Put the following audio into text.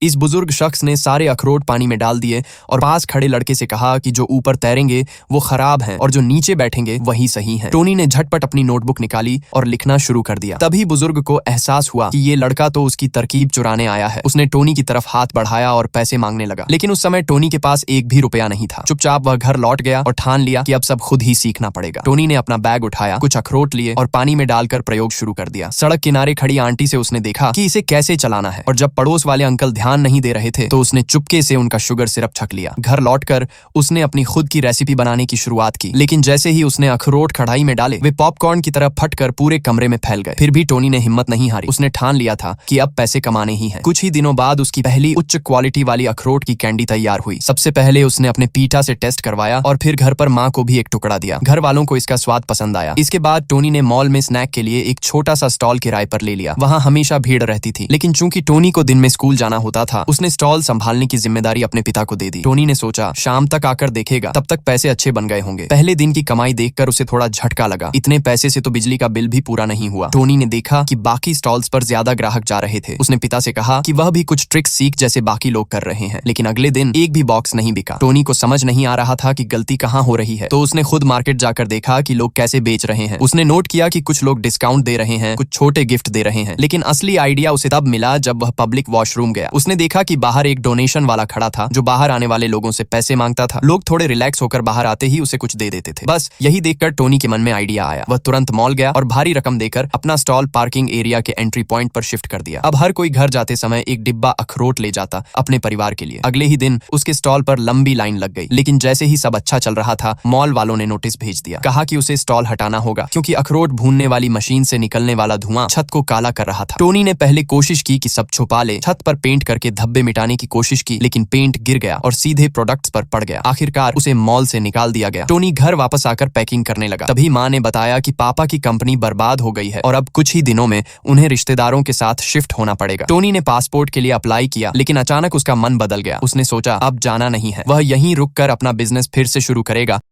इस बुजुर्ग शख्स ने सारे अखरोट पानी में डाल दिए और पास खड़े लड़के से कहा कि जो ऊपर तैरेंगे वो खराब हैं और जो नीचे बैठेंगे वही सही हैं। टोनी ने झटपट अपनी नोटबुक निकाली और लिखना शुरू कर दिया। तभी बुजुर्ग को एहसास हुआ कि ये लड़का तो उसकी तरकीब चुराने आया है। उसने टोनी की तरफ हाथ बढ़ाया और पैसे मांगने लगा, लेकिन उस समय टोनी के पास एक भी रुपया नहीं था। चुपचाप वह घर लौट गया और ठान लिया कि अब सब खुद ही सीखना पड़ेगा। टोनी ने अपना बैग उठाया, कुछ अखरोट लिए और पानी में डालकर प्रयोग शुरू कर दिया। सड़क किनारे खड़ी आंटी से उसने देखा कि इसे कैसे चलाना है, और जब पड़ोस वाले अंकल ध्यान नहीं दे रहे थे तो उसने चुपके से उनका शुगर सिरप छक लिया। घर लौटकर उसने अपनी खुद की रेसिपी बनाने की शुरुआत की, लेकिन जैसे ही उसने अखरोट कढ़ाई में डाले वे पॉपकॉर्न की तरह फटकर पूरे कमरे में फैल गए। फिर भी टोनी ने हिम्मत नहीं हारी। उसने ठान लिया था कि अब पैसे कमाने ही हैं। कुछ ही दिनों बाद उसकी पहली उच्च क्वालिटी वाली अखरोट की कैंडी तैयार हुई। सबसे पहले उसने अपने पीठा से टेस्ट करवाया और फिर घर पर माँ को भी एक टुकड़ा दिया। घर वालों को इसका स्वाद पसंद आया। इसके बाद टोनी ने मॉल में स्नैक के लिए एक छोटा सा स्टॉल किराए पर ले लिया। वहाँ हमेशा भीड़ रहती थी, लेकिन चूंकि टोनी को दिन में स्कूल जाना होता था, उसने स्टॉल संभालने की जिम्मेदारी अपने पिता को दे दी। टोनी ने सोचा शाम तक आकर देखेगा, तब तक पैसे अच्छे बन गए होंगे। पहले दिन की कमाई देखकर उसे थोड़ा झटका लगा। इतने पैसे से तो बिजली का बिल भी पूरा नहीं हुआ। टोनी ने देखा कि बाकी स्टॉल्स पर ज्यादा ग्राहक जा रहे थे। उसने पिता से कहा कि वह भी कुछ ट्रिक्स सीख जैसे बाकी लोग कर रहे हैं, लेकिन अगले दिन एक भी बॉक्स नहीं बिका। टोनी को समझ नहीं आ रहा था कि गलती कहाँ हो रही है, तो उसने खुद मार्केट जाकर देखा कि लोग कैसे बेच रहे हैं। उसने नोट किया कि कुछ लोग डिस्काउंट दे रहे हैं, कुछ छोटे गिफ्ट दे रहे हैं, लेकिन असली आइडिया उसे तब मिला जब वह पब्लिक वॉशरूम गया। उसने देखा कि बाहर एक डोनेशन वाला खड़ा था जो बाहर आने वाले लोगों से पैसे मांगता था। लोग थोड़े रिलैक्स होकर बाहर आते ही उसे कुछ दे देते थे। बस यही देखकर टोनी के मन में आइडिया आया। वह तुरंत मॉल गया और भारी रकम देकर अपना स्टॉल पार्किंग एरिया के एंट्री पॉइंट पर शिफ्ट कर दिया। अब हर कोई घर जाते समय एक डिब्बा अखरोट ले जाता अपने परिवार के लिए। अगले ही दिन उसके स्टॉल पर लंबी लाइन लग गई, लेकिन जैसे ही सब अच्छा चल रहा था, मॉल वालों ने नोटिस भेज दिया। कहा कि उसे स्टॉल हटाना होगा क्योंकि अखरोट भूनने वाली मशीन से निकलने वाला धुआं छत को काला कर रहा था। टोनी ने पहले कोशिश की कि सब छुपा ले, छत पर पेंट करके धब्बे मिटाने की कोशिश की, लेकिन पेंट गिर गया और सीधे प्रोडक्ट्स पर पड़ गया। आखिरकार उसे मॉल से निकाल दिया गया। टोनी घर वापस आकर पैकिंग करने लगा। तभी माँ ने बताया कि पापा की कंपनी बर्बाद हो गई है और अब कुछ ही दिनों में उन्हें रिश्तेदारों के साथ शिफ्ट होना पड़ेगा। टोनी ने पासपोर्ट के लिए अप्लाई किया, लेकिन अचानक उसका मन बदल गया। उसने सोचा अब जाना नहीं है, वह यहीं रुककर अपना बिजनेस फिर से शुरू करेगा।